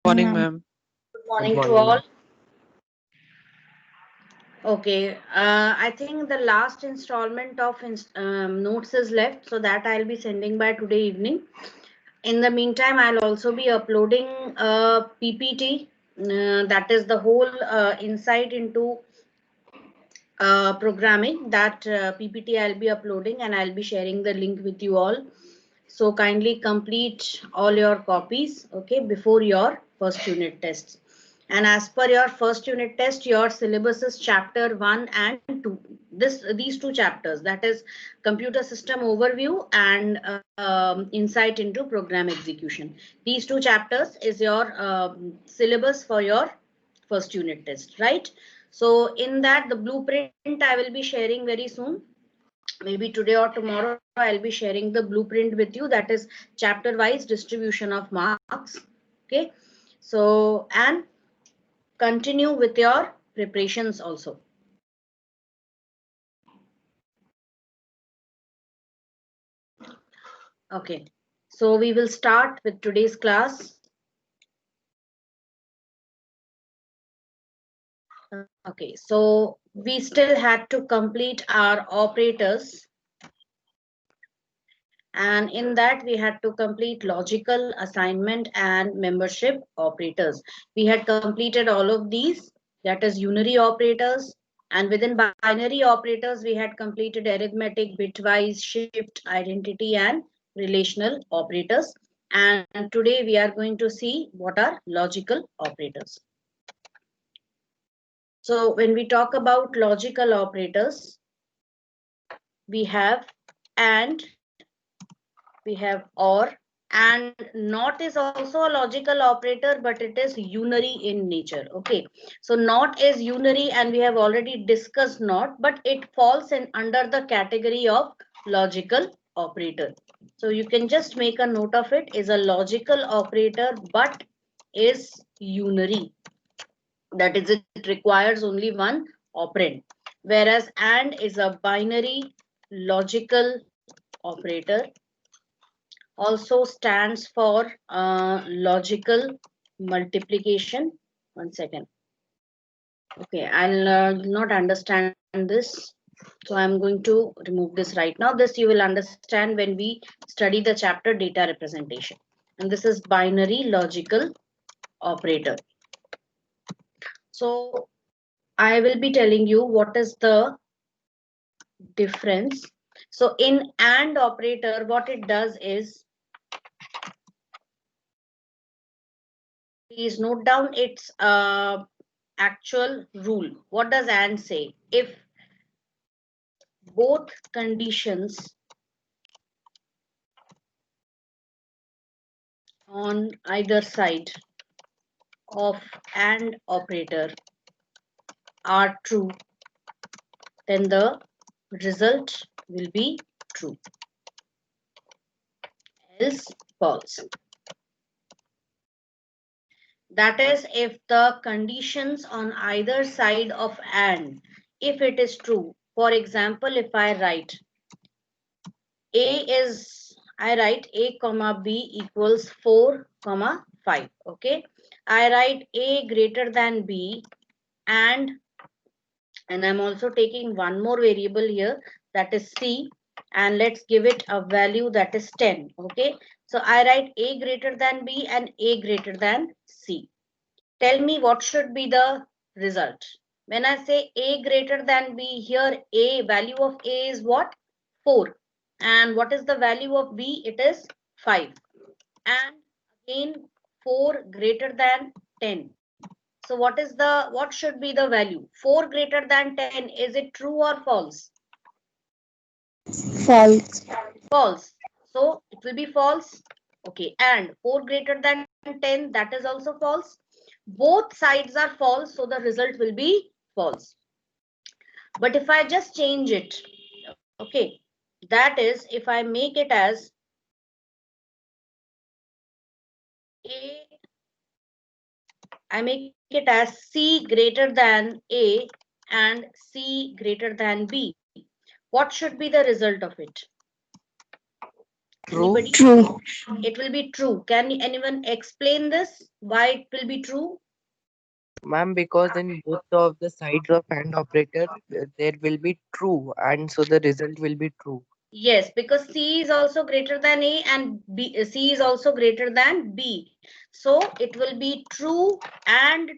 Morning, Ma'am. ma'am. Good Good morning to morning, all. ma'am. Okay, I think the last installment of notes is left, so that I'll be sending by today evening. In the meantime, I'll also be uploading a PPT, that is the whole insight into programming. That PPT I'll be uploading and I'll be sharing the link with you all. So kindly complete all your copies, okay, before your first unit tests. And as per your first unit test, your syllabus is chapter 1 and 2. These two chapters, that is computer system overview and insight into program execution. These two chapters is your syllabus for your first unit test, right? So in that, the blueprint I will be sharing very soon, maybe today or tomorrow. I'll be sharing the blueprint with you, that is chapter wise distribution of marks. Okay, so and continue with your preparations also. Okay, so we will start with today's class. Okay, so we still had to complete our operators, and in that we had to complete logical, assignment and membership operators. We had completed all of these, that is unary operators, and within binary operators we had completed arithmetic, bitwise, shift, identity and relational operators. And today we are going to see what are logical operators. So when we talk about logical operators, we have and, we have or, and not is also a logical operator, but it is unary in nature. Okay, so not is unary and we have already discussed not, but it falls in under the category of logical operator. So you can just make a note of it, is a logical operator but is unary, that is it requires only one operand, whereas and is a binary logical operator, also stands for logical multiplication. One second. Okay, I'll not understand this. So I'm going to remove this right now. This you will understand when we study the chapter data representation. And this is binary logical operator. So I will be telling you what is the difference. So in AND operator, what it does is, please note down its actual rule. What does AND say? If both conditions on either side of AND operator are true, then the result will be true, else false. That is, if the conditions on either side of AND, if it is true, for example, if I write I write A comma B equals 4 comma 5. Okay, I write A greater than B, and I'm also taking one more variable here, that is C, and let's give it a value that is 10. Okay, so I write A greater than B and A greater than C. Tell me what should be the result. When I say A greater than B, here A, value of A is what? 4. And what is the value of B? It is 5. And again 4 greater than 10. So what should be the value? 4 greater than 10, is it true or false? False. False. So it will be false. Okay, and 4 greater than 10, that is also false. Both sides are false, so the result will be false. But if I just change it, okay, that is, if I make it as A, I make it as C greater than A and C greater than B, what should be the result of it? True. Anybody? True. It will be true. Can anyone explain this? Why it will be true? Ma'am, because in both of the sides of AND operator, there will be true, and so the result will be true. Yes, because C is also greater than A and B, C is also greater than B. So it will be true, and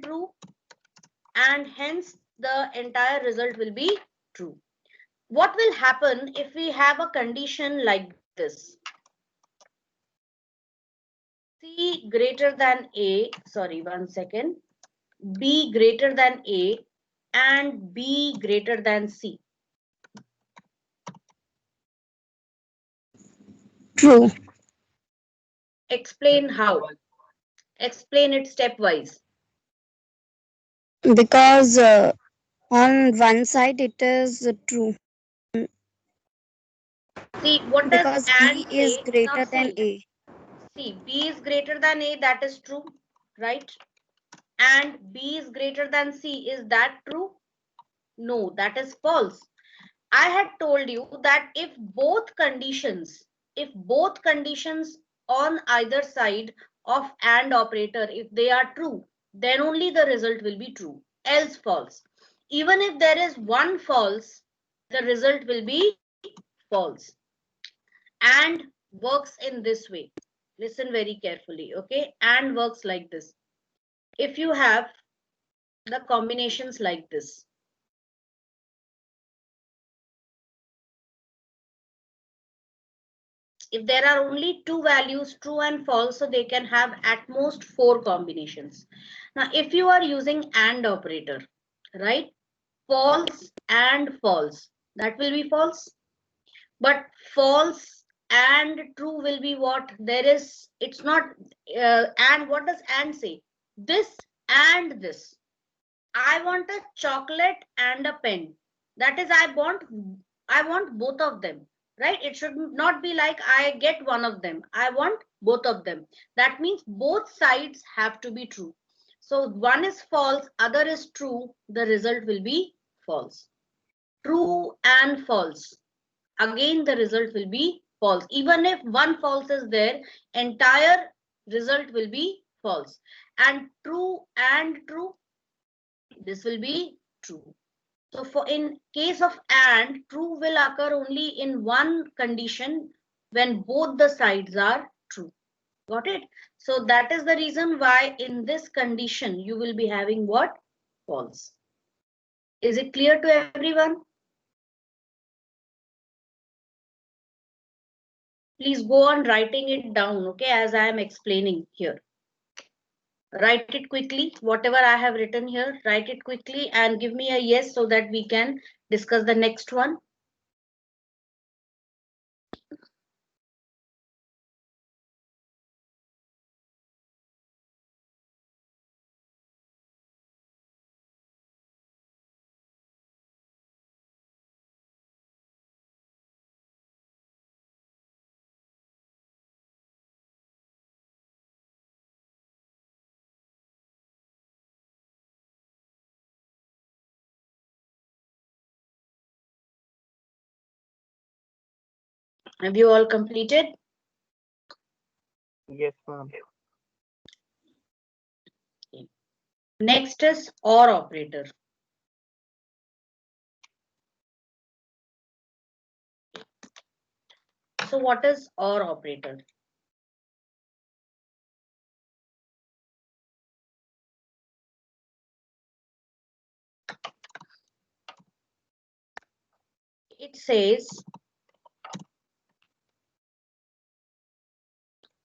hence the entire result will be true. What will happen if we have a condition like this? C greater than A, sorry, 1 second. B greater than A and B greater than C. True. Explain how. Explain it stepwise. Because on one side it is true. See, what does Because and B is say? Now greater than see, A. see, B is greater than A, that is true, right? And B is greater than C, is that true? No, that is false. I had told you that if both conditions on either side of AND operator, if they are true, then only the result will be true, else false. Even if there is one false, the result will be false. And works in this way. Listen very carefully, okay? And works like this. If you have the combinations like this, if there are only two values, true and false, so they can have at most four combinations. Now, if you are using AND operator, right? False and false, that will be false. But false and true will be what? There is, it's not, and what does and say? This and this. I want a chocolate and a pen. That is, I want both of them, right? It should not be like I get one of them. I want both of them. That means both sides have to be true. So one is false, other is true. The result will be false. True and false. Again, the result will be false. Even if one false is there, entire result will be false. And true, this will be true. So for in case of and, true will occur only in one condition, when both the sides are true. Got it? So that is the reason why in this condition you will be having what? False. Is it clear to everyone? Please go on writing it down, okay, as I am explaining here. Write it quickly. Whatever I have written here, write it quickly and give me a yes so that we can discuss the next one. Have you all completed? Yes, ma'am. Next is OR operator. So what is OR operator? It says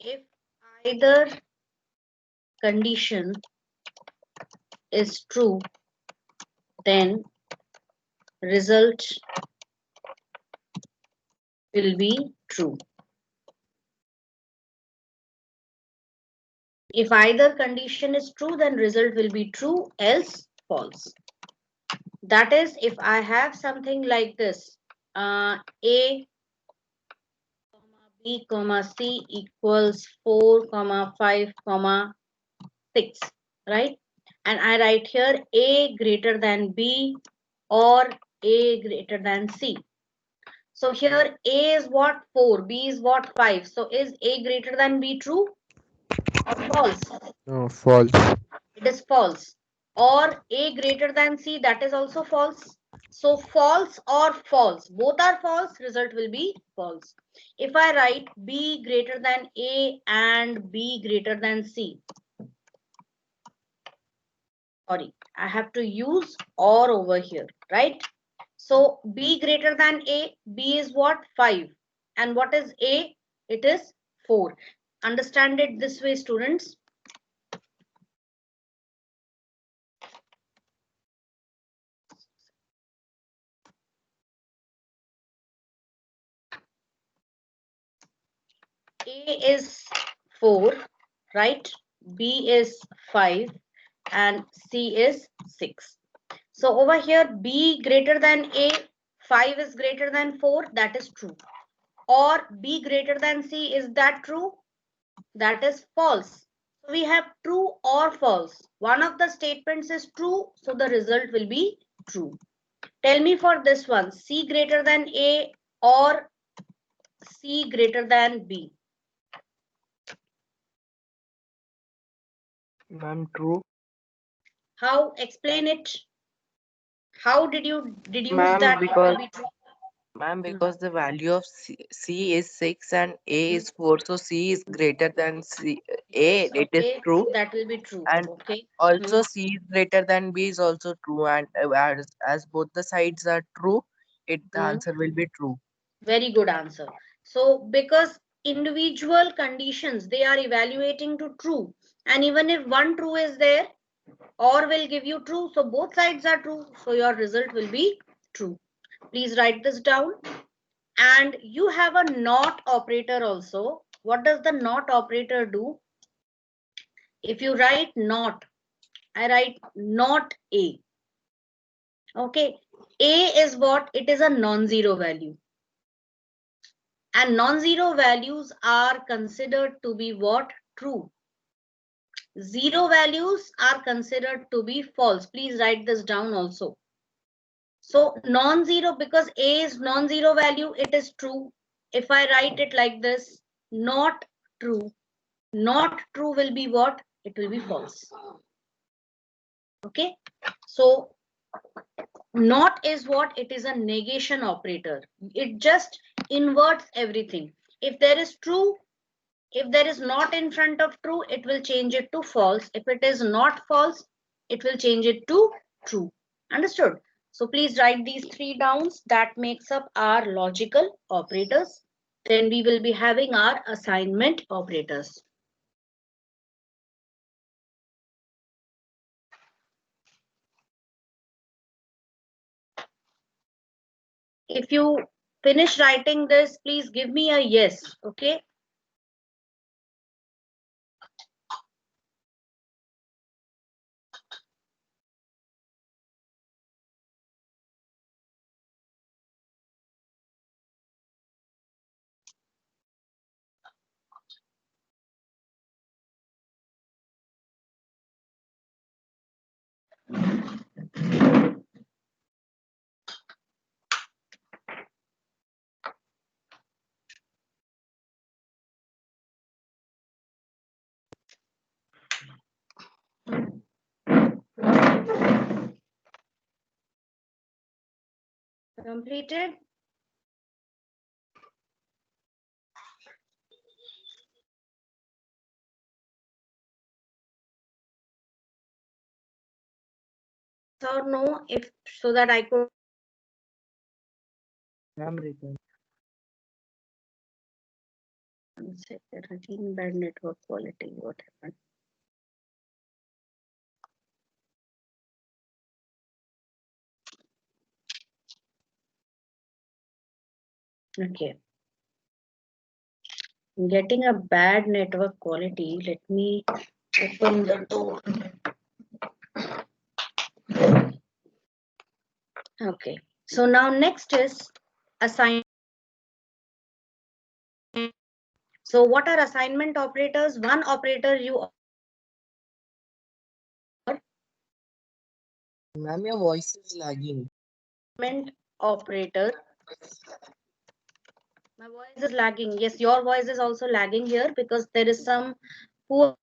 if either condition is true, then result will be true. If either condition is true, then result will be true, else false. That is, if I have something like this, A, B, C equals 4, 5, 6, right? And I write here A greater than B or A greater than C. So here A is what? 4. B is what? 5. So is A greater than B true or false? No, false. It is false. Or A greater than C, that is also false. So false or false, both are false, result will be false. If I write B greater than A and B greater than C, sorry, I have to use or over here, right? So B greater than A, B is what? 5. And what is A? It is 4. Understand it this way, students. A is 4, right? B is 5 and C is 6. So over here, B greater than A, 5 is greater than 4, that is true. Or B greater than C, is that true? That is false. So we have true or false. One of the statements is true, so the result will be true. Tell me for this one, C greater than A or C greater than B. Ma'am, true. How? Explain it. How did you deduce Ma'am, that it will because be true? Hmm. Because the value of C is 6 and A is 4, so C is greater than A. Yes, It is okay, true. that will be true. And Okay. Hmm. also C is greater than B is also true. And as both the sides are true, the Hmm. answer will be true. Very good answer. So, because individual conditions they are evaluating to true, and even if one true is there, or will give you true, so both sides are true, so your result will be true. Please write this down. And you have a not operator also. What does the not operator do? If you write not, I write not A. Okay. A is what? It is a non-zero value. And non-zero values are considered to be what? True. Zero values are considered to be false. Please write this down also. So non-zero, because A is non-zero value, it is true. If I write it like this, not true. Not true will be what? It will be false. Okay. So not is what? It is a negation operator. It just inverts everything. If there is true, if there is not in front of true, it will change it to false. If it is not false, it will change it to true. Understood? So please write these three downs. That makes up our logical operators. Then we will be having our assignment operators. If you finish writing this, please give me a yes. Okay. Completed. Or no, if so that I could. Ma'am, written. Routine bad network quality. What happened? Okay. Getting a bad network quality. Let me open the door. Okay. So now next is assignment. So what are assignment operators? One operator you Ma'am, your voice is lagging. assignment operator. My voice is lagging. Yes, your voice is also lagging here because there is some poor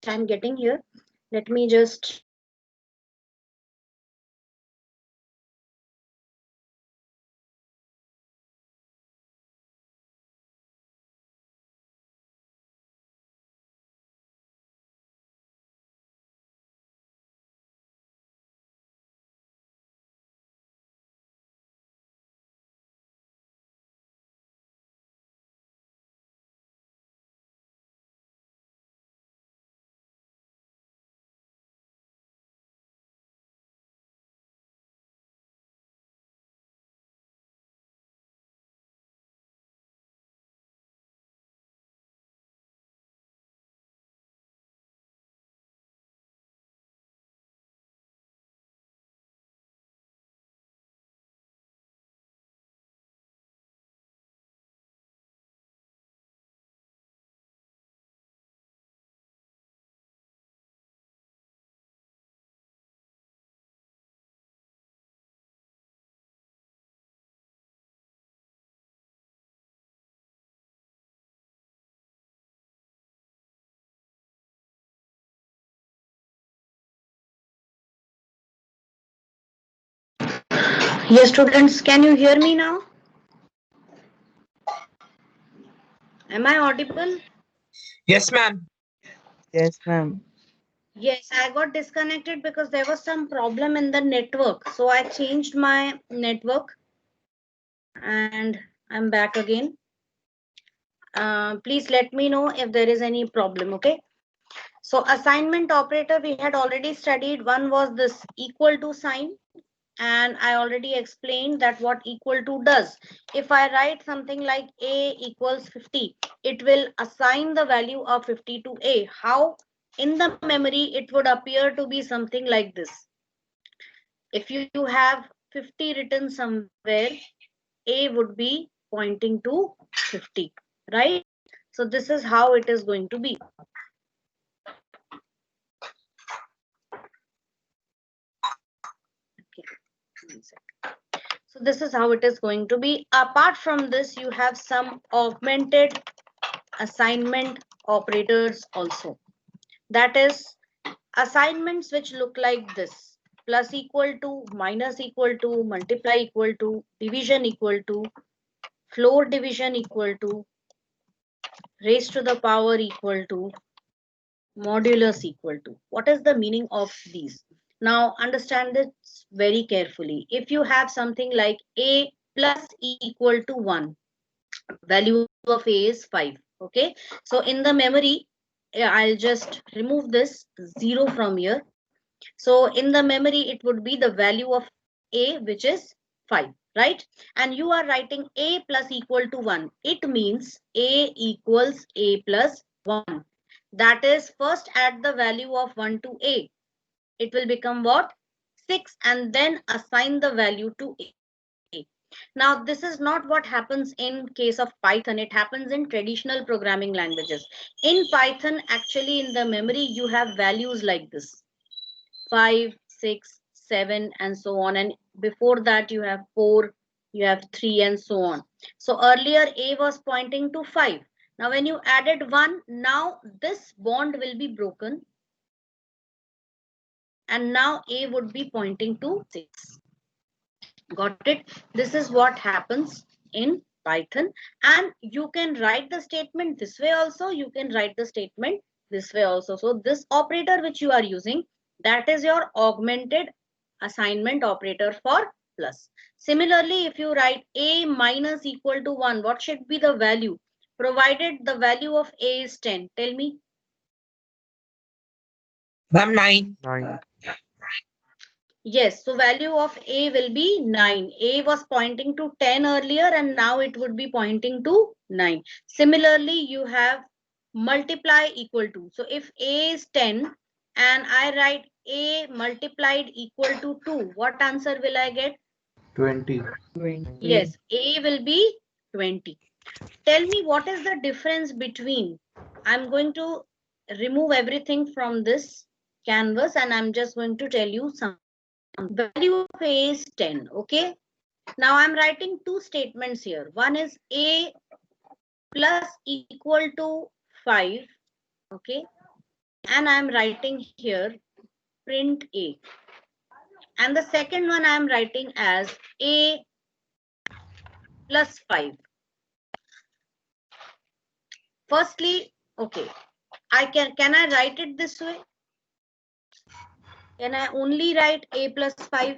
I'm getting here. Let me just yes, students, can you hear me now? Am I audible? Yes, ma'am. Yes, ma'am. Yes, I got disconnected because there was some problem in the network. So I changed my network and I'm back again. Please let me know if there is any problem, okay? So assignment operator we had already studied. One was this equal to sign, and I already explained that what equal to does. If I write something like a equals 50, it will assign the value of 50 to a. How? In the memory, it would appear to be something like this. If you have 50 written somewhere, a would be pointing to 50, right? So this is how it is going to be. Okay, 1 second. So this is how it is going to be. Apart from this, you have some augmented assignment operators also. That is assignments which look like this: plus equal to, minus equal to, multiply equal to, division equal to, floor division equal to, raised to the power equal to, modulus equal to. What is the meaning of these? Now understand this very carefully. If you have something like a plus equal to 1, value of a is 5, okay? So in the memory, I'll just remove this 0 from here. So in the memory, it would be the value of a, which is 5, right? And you are writing a plus equal to 1. It means a equals a plus 1. That is, first add the value of 1 to a. It will become what? 6, and then assign the value to a. Now, this is not what happens in case of Python. It happens in traditional programming languages. In Python, actually, in the memory, you have values like this: 5, 6, 7, and so on. And before that, you have 4, you have 3, and so on. So earlier, A was pointing to 5. Now, when you added 1, now this bond will be broken. And now A would be pointing to 6. Got it? This is what happens in Python. And you can write the statement this way also. You can write the statement this way also. So this operator which you are using, that is your augmented assignment operator for plus. Similarly, if you write a minus equal to 1, what should be the value? Provided the value of a is 10. Tell me. Ma'am, 9. 9. Yes, so value of A will be 9. A was pointing to 10 earlier and now it would be pointing to 9. Similarly, you have multiply equal to. So if A is 10 and I write A multiplied equal to 2, what answer will I get? 20. 20. Yes, A will be 20. Tell me what is the difference between, I'm going to remove everything from this canvas and I'm just going to tell you something. Value of A is 10, okay? Now I'm writing two statements here. One is A plus equal to 5. Okay. And I'm writing here print A. And the second one I'm writing as A plus 5. Firstly, okay, can I write it this way? Can I only write A plus 5?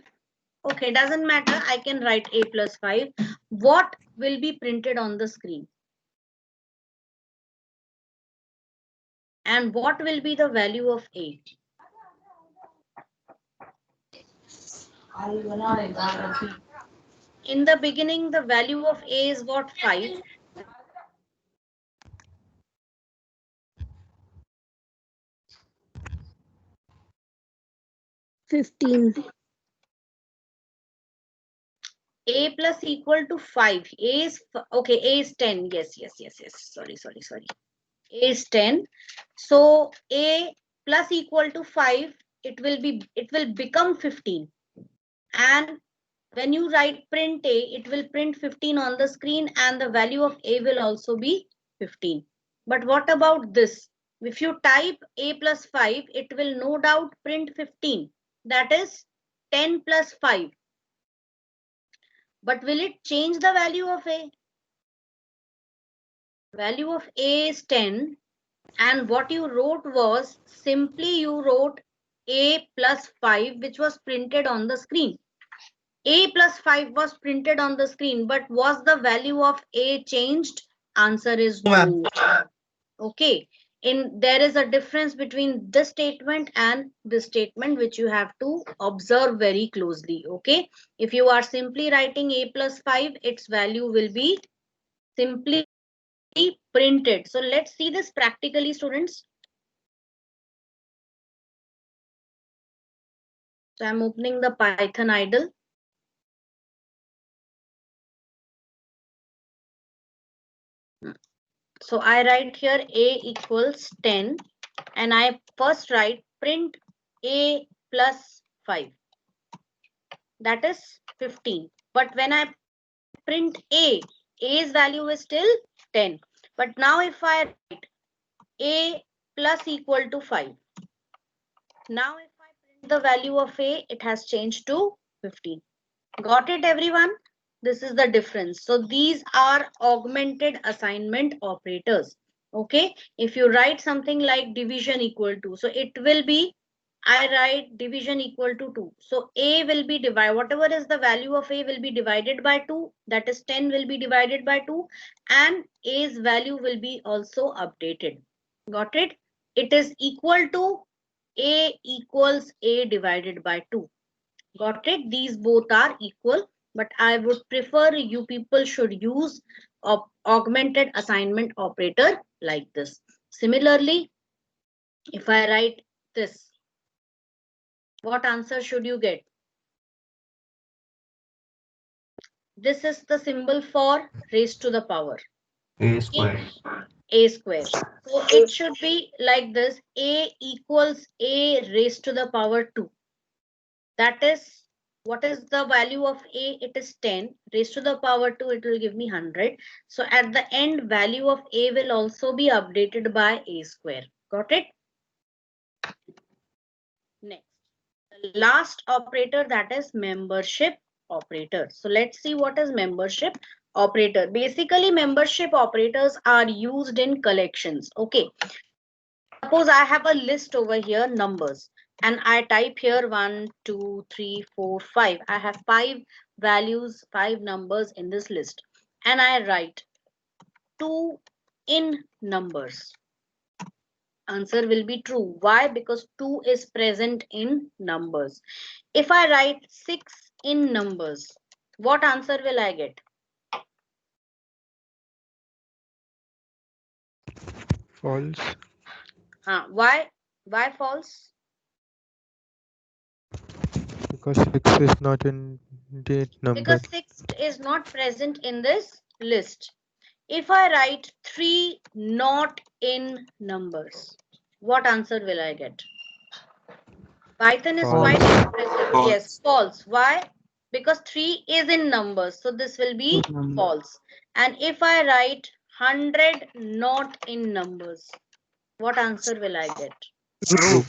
Okay, doesn't matter. I can write A plus 5. What will be printed on the screen? And what will be the value of A? In the beginning, the value of A is what? 5. 15. A plus equal to 5. A is, okay, A is 10. Yes. Sorry. A is 10. So A plus equal to 5, it will become 15. And when you write print A, it will print 15 on the screen and the value of A will also be 15. But what about this? If you type A plus 5, it will no doubt print 15. That is 10 plus 5. But will it change the value of A? Value of A is 10. And what you wrote was simply you wrote A plus 5, which was printed on the screen. A plus 5 was printed on the screen, but was the value of A changed? Answer is Ma'am. no. Okay. There is a difference between this statement and this statement, which you have to observe very closely. Okay. If you are simply writing A plus 5, its value will be simply printed. So let's see this practically, students. So I'm opening the Python idle. So I write here A equals 10 and I first write print A plus 5. That is 15. But when I print A's value is still 10. But now if I write A plus equal to 5. Now if I print the value of A, it has changed to 15. Got it, everyone? This is the difference. So these are augmented assignment operators. Okay. If you write something like division equal to, so it will be, I write division equal to 2. So A will be divided, whatever is the value of A will be divided by 2. That is 10 will be divided by 2. And A's value will be also updated. Got it? It is equal to A equals A divided by 2. Got it? These both are equal, but I would prefer you people should use augmented assignment operator like this. Similarly, if I write this, what answer should you get? This is the symbol for raised to the power. A square. A square. So it should be like this. A equals A raised to the power 2. That is, what is the value of A? It is 10 raised to the power 2. It will give me 100. So at the end, value of A will also be updated by A square. Got it? Next, the last operator, that is membership operator. So let's see what is membership operator. Basically, membership operators are used in collections. Okay. Suppose I have a list over here, numbers. And I type here 1, 2, 3, 4, 5. I have 5 values, 5 numbers in this list. And I write 2 in numbers. Answer will be true. Why? Because 2 is present in numbers. If I write 6 in numbers, what answer will I get? False. Why false? Because 6 is not in the number. Because 6 is not present in this list. If I write 3 not in numbers, what answer will I get? Python is False. quite expressive. False. Yes, false. Why? because 3 is in numbers, so this will be false. And if I write 100 not in numbers, what answer will I get? True.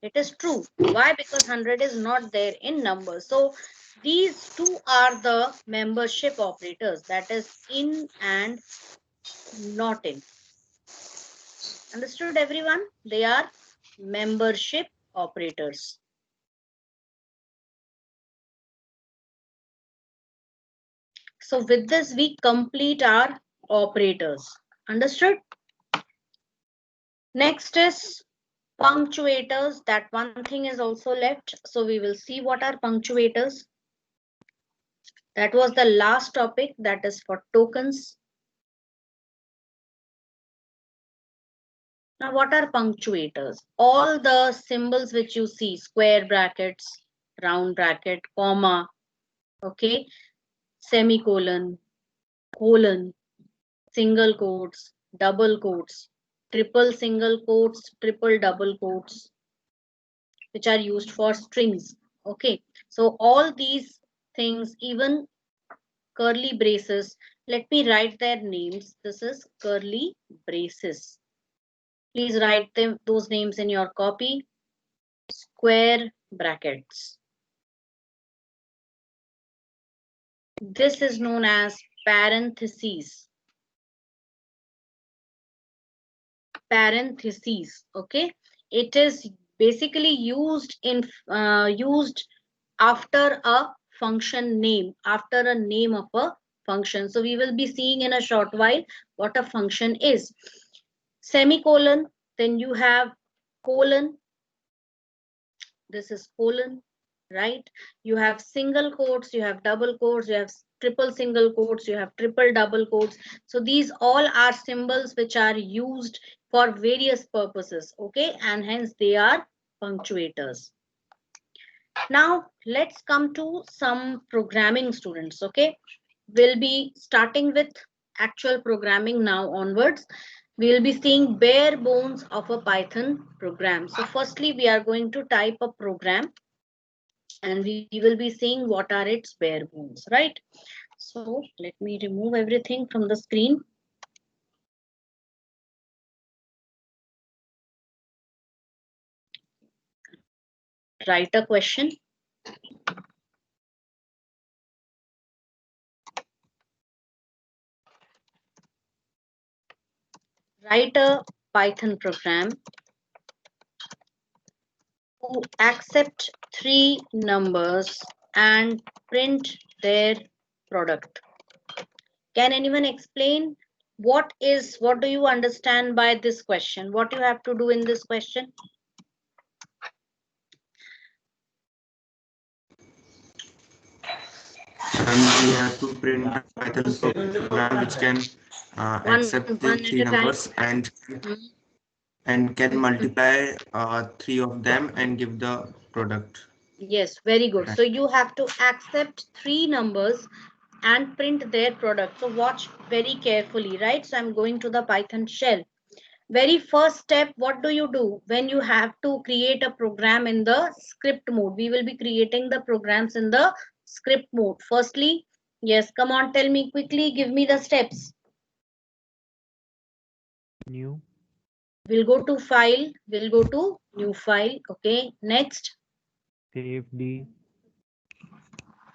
It is true. Why? Because 100 is not there in numbers. So these two are the membership operators, that is in and not in. Understood, everyone? They are membership operators. So with this, we complete our operators. Understood? Next is punctuators. That one thing is also left. So we will see what are punctuators. That was the last topic, that is for tokens. Now, what are punctuators? All the symbols which you see, square brackets, round bracket, comma, okay, semicolon, colon, single quotes, double quotes, triple single quotes, triple double quotes, which are used for strings. Okay, so all these things, even curly braces, let me write their names. This is curly braces. Please write them, those names in your copy. Square brackets. This is known as parentheses. Parentheses, okay? It is basically used after a function name, after a name of a function. So we will be seeing in a short while what a function is. Semicolon, then you have colon. This is colon, right? You have single quotes, you have double quotes, you have triple single quotes, you have triple double quotes. So these all are symbols which are used for various purposes, okay? And hence they are punctuators. Now let's come to some programming, students, okay? We'll be starting with actual programming now onwards. We'll be seeing bare bones of a Python program. So firstly, we are going to type a program and we will be seeing what are its bare bones, right? So let me remove everything from the screen. Write a question. Write a Python program to accept 3 numbers and print their product. Can anyone explain what do you understand by this question? What you have to do in this question? And we have to print a Python program which can accept the One three at a time. numbers and can multiply three of them and give the product. Yes, very good. So you have to accept 3 numbers and print their product. So watch very carefully, right? So I'm going to the Python shell. Very first step, what do you do when you have to create a program in the script mode? We will be creating the programs in the script mode. Firstly, yes, come on, tell me quickly, give me the steps. New. We'll go to file, we'll go to new file. Okay, next. Save the.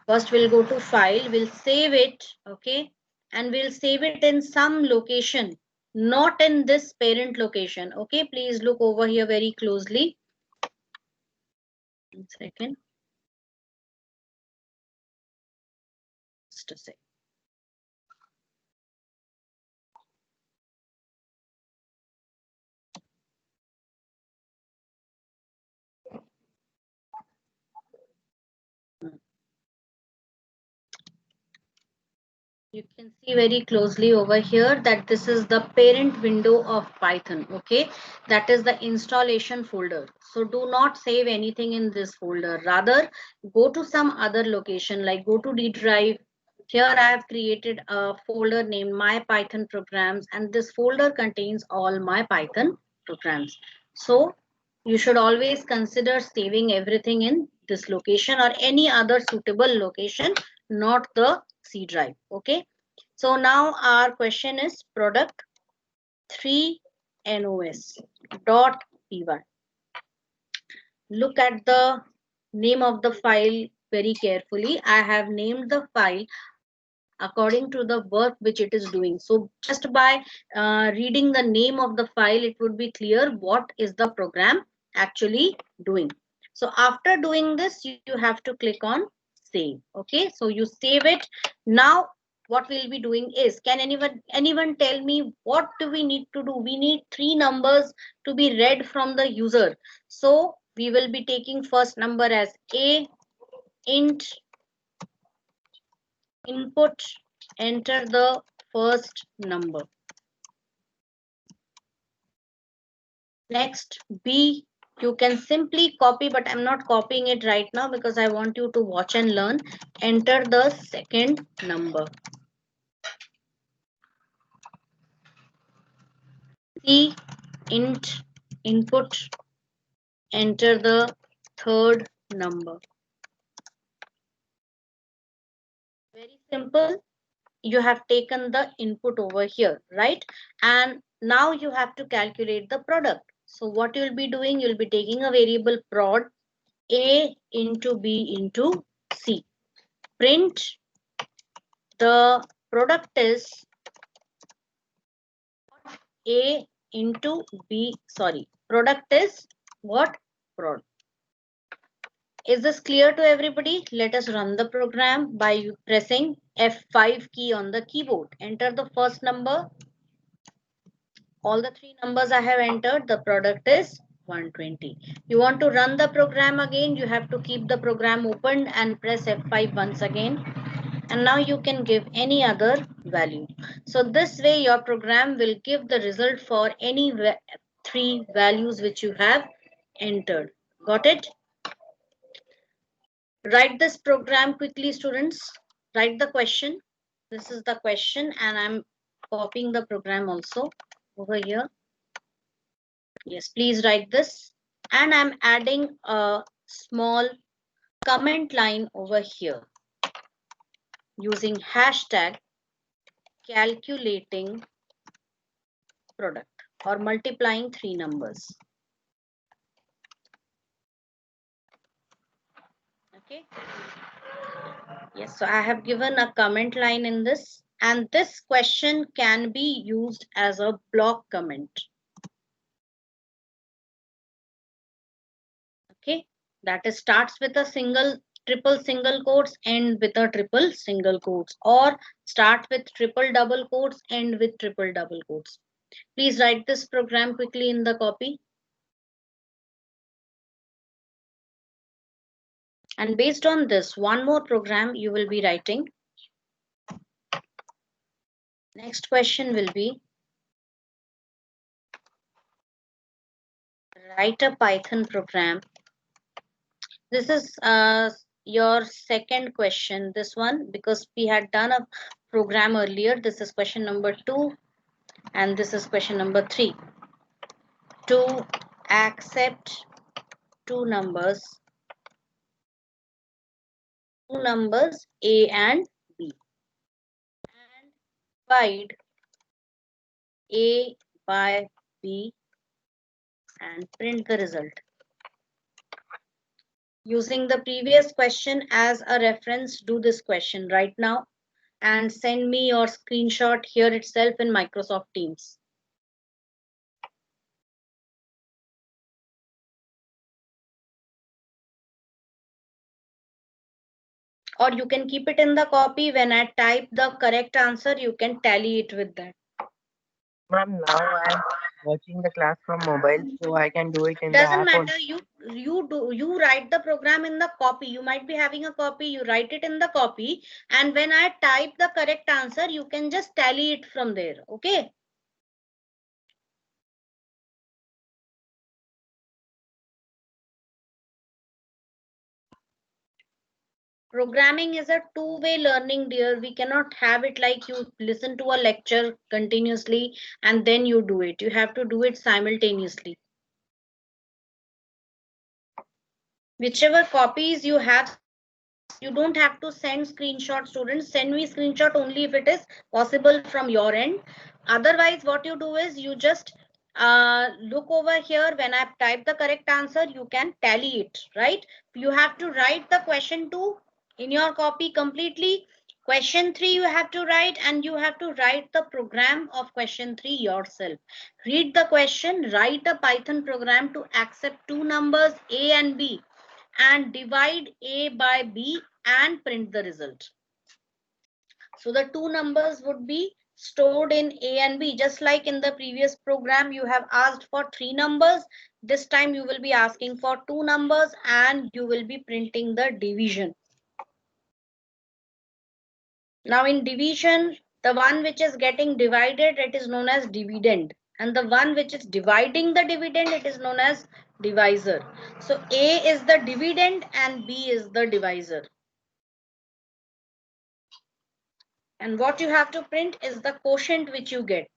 First we'll go to file, we'll save it, okay, and we'll save it in some location, not in this parent location, okay? Please look over here very closely. 1 second. Just a sec. You can see very closely over here that this is the parent window of Python, okay? That is the installation folder. So do not save anything in this folder. Rather, go to some other location, like go to D drive. Here I have created a folder named My Python Programs, and this folder contains all my Python programs. So you should always consider saving everything in this location or any other suitable location, not the C drive. Okay. So now our question is product 3nos dot py. Look at the name of the file very carefully. I have named the file according to the work which it is doing. So just by reading the name of the file, it would be clear what is the program actually doing. So after doing this, you have to click on save. Okay, so you save it. Now what we'll be doing is, can anyone tell me what do we need to do? We need 3 numbers to be read from the user. So we will be taking first number as a, int input, enter the first number. Next b, you can simply copy, but I'm not copying it right now because I want you to watch and learn. Enter the second number. c, int input, enter the third number. Very simple. You have taken the input over here, right? And now you have to calculate the product. So what you'll be doing, you'll be taking a variable prod a into b into c. Print the product is a into b, sorry, product is what? Prod. Is this clear to everybody? Let us run the program by pressing F5 key on the keyboard. Enter the first number. All the 3 numbers I have entered. The product is 120. You want to run the program again, you have to keep the program open and press F5 once again. And now you can give any other value. So this way your program will give the result for any 3 values which you have entered. Got it? Write this program quickly, students. Write the question. This is the question, and I'm copying the program also over here. Yes, please write this. And I'm adding a small comment line over here using hashtag calculating product or multiplying 3 numbers. Okay. Yes, so I have given a comment line in this, and this question can be used as a block comment. Okay, that is starts with a triple single quotes, end with a triple single quotes, or start with triple double quotes, end with triple double quotes. Please write this program quickly in the copy. And based on this, one more program you will be writing. Next question will be, write a Python program. This is your second question, this one, because we had done a program earlier. This is question number 2 and this is question number 3. To accept two numbers A and B, and divide A by B and print the result. Using the previous question as a reference, do this question right now and send me your screenshot here itself in Microsoft Teams. Or you can keep it in the copy. When I type the correct answer, you can tally it with that. Ma'am, now I'm watching the class from mobile, so I can do it in the Doesn't app. matter. You write the program in the copy. You might be having a copy. You write it in the copy, and when I type the correct answer, you can just tally it from there. Okay. Programming is a two-way learning, dear. We cannot have it like you listen to a lecture continuously and then you do it. You have to do it simultaneously. Whichever copies you have, you don't have to send screenshot, students. Send me screenshot only if it is possible from your end. Otherwise, what you do is you just look over here. When I type the correct answer, you can tally it, right? You have to write the question 2 in your copy completely. Question 3 you have to write, and you have to write the program of question 3 yourself. Read the question, write a Python program to accept two numbers A and B, and divide A by B and print the result. So the two numbers would be stored in A and B. Just like in the previous program, you have asked for three numbers. This time you will be asking for two numbers, and you will be printing the division. Now in division, the one which is getting divided, it is known as dividend. And the one which is dividing the dividend, it is known as divisor. So A is the dividend and B is the divisor. And what you have to print is the quotient which you get.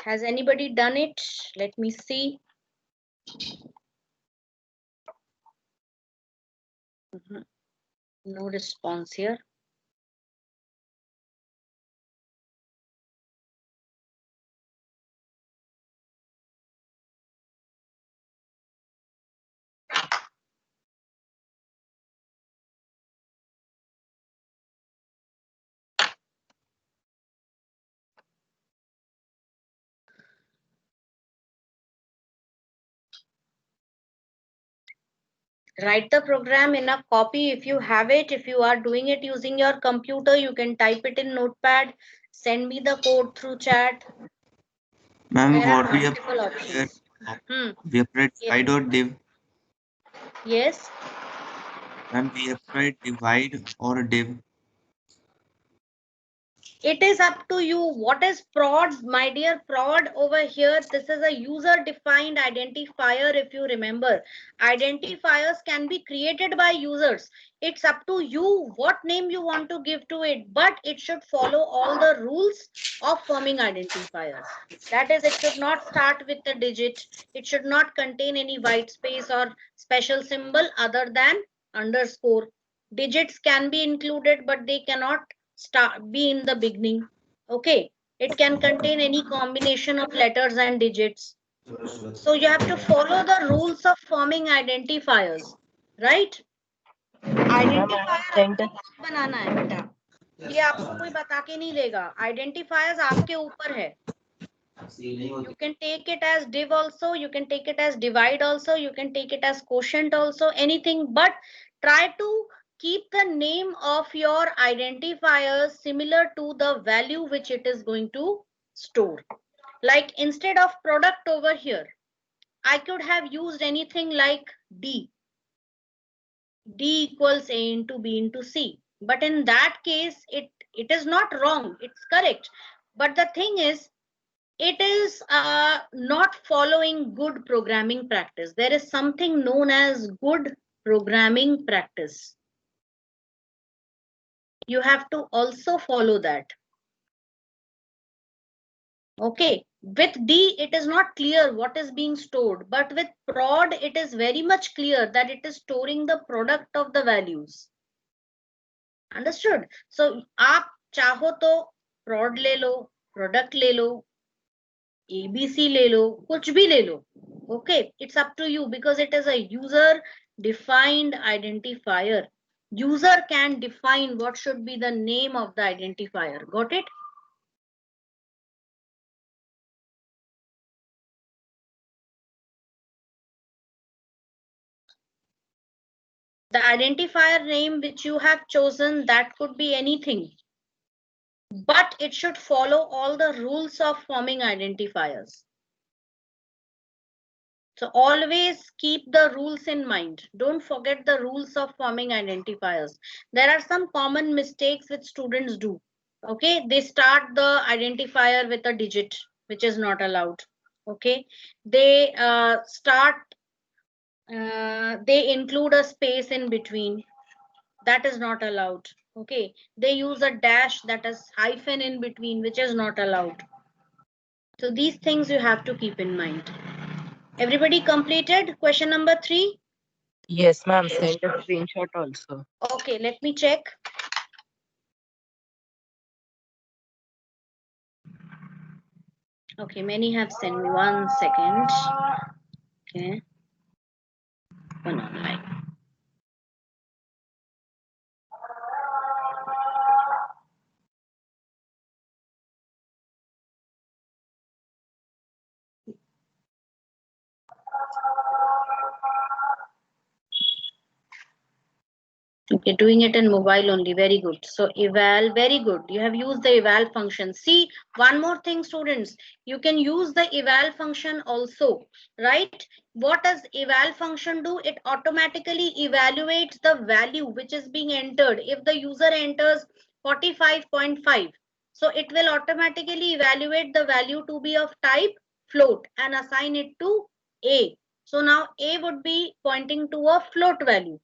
Has anybody done it? Let me see. No response here. Write the program in a copy if you have it. If you are doing it using your computer, you can type it in Notepad. Send me the code through chat. Ma'am, There are what we have multiple here, options. we have tried Yes. side or div. Yes. Ma'am, we have tried divide or div. It is up to you. What is prod, my dear? Prod over here, this is a user defined identifier. If you remember, identifiers can be created by users. It's up to you what name you want to give to it, but it should follow all the rules of forming identifiers. That is, it should not start with a digit. It should not contain any white space or special symbol other than underscore. Digits can be included, but they cannot be in the beginning. Okay, it can contain any combination of letters and digits. So you have to follow the rules of forming identifiers, right? Identifier Sent आपको खुद बनाना है बेटा, ये आपको कोई बता के नहीं देगा. Identifiers आपके ऊपर है. You can take it as div also, you can take it as divide also, you can take it as quotient also, anything, but try to keep the name of your identifier similar to the value which it is going to store. Like instead of product over here, I could have used anything like D. D equals A into B into C. But in that case, it is not wrong, it's correct. But the thing is, it is not following good programming practice. There is something known as good programming practice. You have to also follow that. Okay, with D, it is not clear what is being stored, but with prod, it is very much clear that it is storing the product of the values. Understood? So, आप चाहो तो prod ले लो, product ले लो, ABC ले लो, कुछ भी ले लो. Okay, it's up to you because it is a user defined identifier. User can define what should be the name of the identifier. Got it? The identifier name which you have chosen, that could be anything, but it should follow all the rules of forming identifiers. So always keep the rules in mind. Don't forget the rules of forming identifiers. There are some common mistakes which students do. Okay, they start the identifier with a digit, which is not allowed. Okay, they they include a space in between. That is not allowed. Okay, they use a dash, that is hyphen in between, which is not allowed. So these things you have to keep in mind. Everybody completed question number 3? Yes, ma'am. Send a screenshot also. Okay, let me check. Okay, many have sent me. 1 second. Okay. One online. Okay, doing it in mobile only. Very good. So eval, very good. You have used the eval function. See, one more thing, students. You can use the eval function also, right? What does eval function do? It automatically evaluates the value which is being entered. If the user enters 45.5, so it will automatically evaluate the value to be of type float and assign it to A. So now A would be pointing to a float value.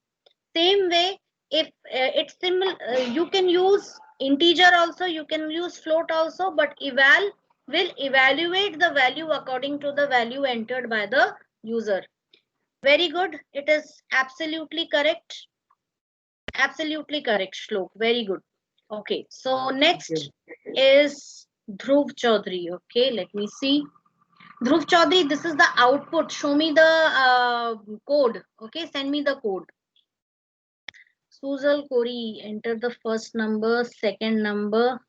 Same way, if it's similar, you can use integer also, you can use float also, but eval will evaluate the value according to the value entered by the user. Very good. It is absolutely correct. Absolutely correct, Shlok. Very good. Okay, so next is Dhruv Chaudhary. Okay, let me see. Dhruv Chaudhary, this is the output. Show me the code. Okay, send me the code. Suzal Kori, enter the first number, second number,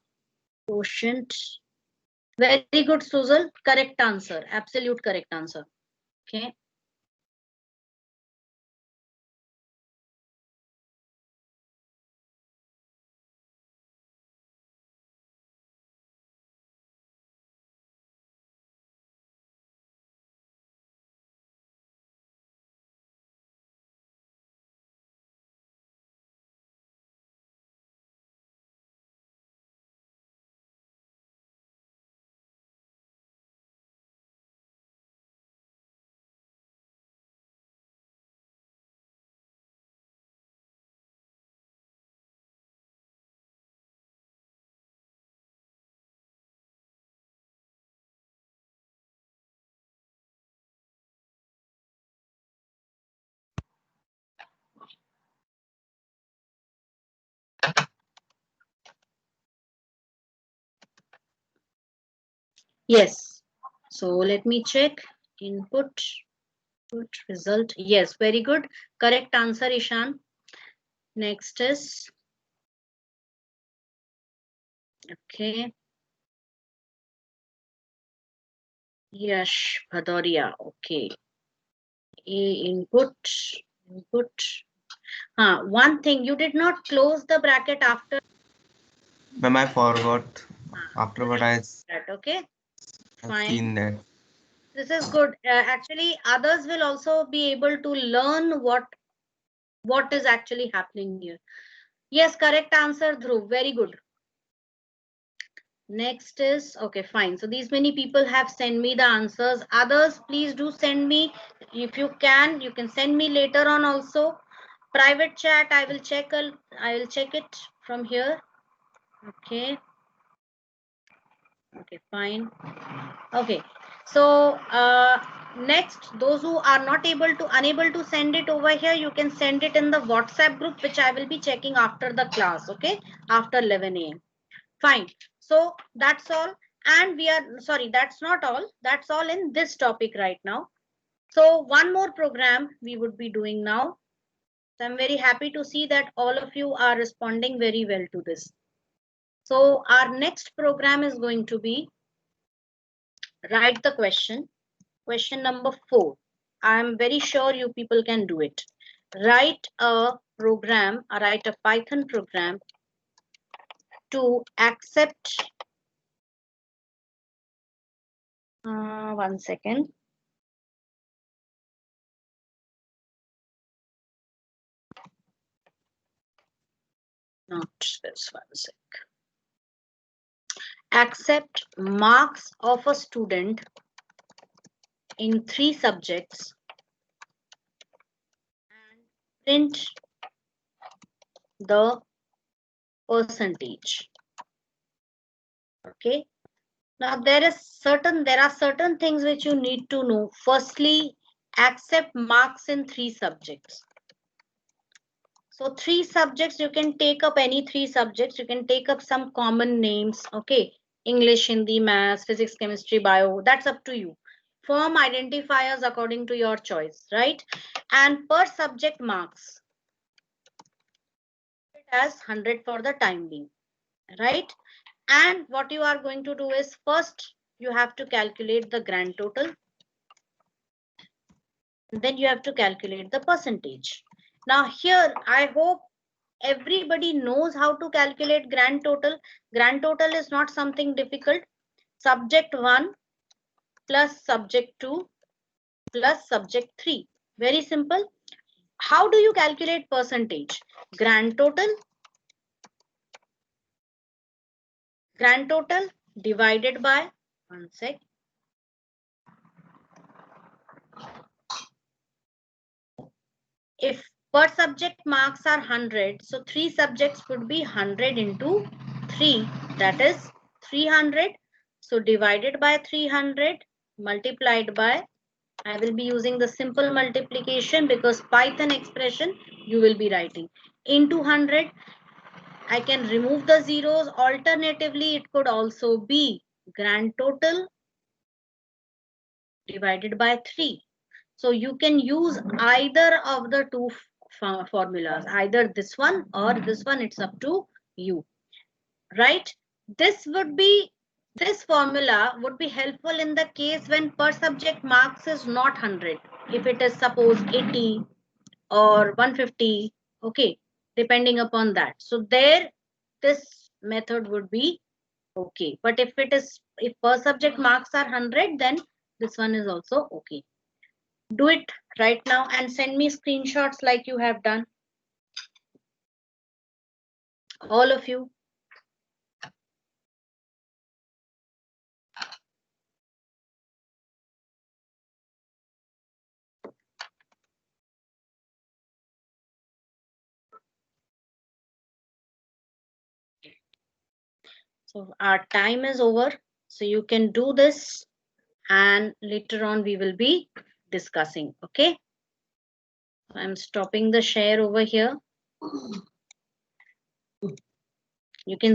quotient. Very good, Suzal. Correct answer. Absolute correct answer. Okay. Yes. So let me check. Input, result. Yes, very good. Correct answer, Ishan. Next is, okay, Yash Bhadoria. Okay. Input, input. One thing, you did not close the bracket after Ma'am, I forgot. Afterward, I that. Okay, have fine. seen that. This is good. Actually, others will also be able to learn what is actually happening here. Yes, correct answer, Dhruv. Very good. Next is, okay, fine. So these many people have sent me the answers. Others, please do send me. If you can send me later on also. Private chat, I will check it from here. Okay. Okay, fine. Okay. So next, those who are not unable to send it over here, you can send it in the WhatsApp group, which I will be checking after the class. Okay, after 11 a.m. Fine. So that's all. And we are sorry, that's not all. That's all in this topic right now. So one more program we would be doing now. So I'm very happy to see that all of you are responding very well to this. So our next program is going to be write the question. Question number 4. I'm very sure you people can do it. Write a program, write a Python program to accept, 1 second. Not this one sec. Accept marks of a student in 3 subjects and print the percentage. Okay. Now there are certain things which you need to know. Firstly, accept marks in 3 subjects. So 3 subjects, you can take up any 3 subjects. You can take up some common names. Okay. English, Hindi, Maths, Physics, Chemistry, Bio. That's up to you. Form identifiers according to your choice, right? And per subject marks, it as 100 for the time being, right? And what you are going to do is, first you have to calculate the grand total. Then you have to calculate the percentage. Now here, I hope everybody knows how to calculate grand total. Grand total is not something difficult. Subject 1 plus subject 2 plus subject 3. Very simple. How do you calculate percentage? Grand total divided by, one sec. If per subject marks are 100, so 3 subjects would be 100 into 3, that is 300. So divided by 300 multiplied by, I will be using the simple multiplication because Python expression you will be writing, into 100. I can remove the zeros. Alternatively, it could also be grand total divided by 3. So you can use either of the two formulas, either this one or this one. It's up to you, right? This formula would be helpful in the case when per subject marks is not 100. If it is suppose 80 or 150, okay, depending upon that. So there, this method would be okay. But if per subject marks are 100, then this one is also okay. Do it right now and send me screenshots like you have done. All of you. So our time is over. So you can do this and later on we will be discussing. Okay. I'm stopping the share over here. You can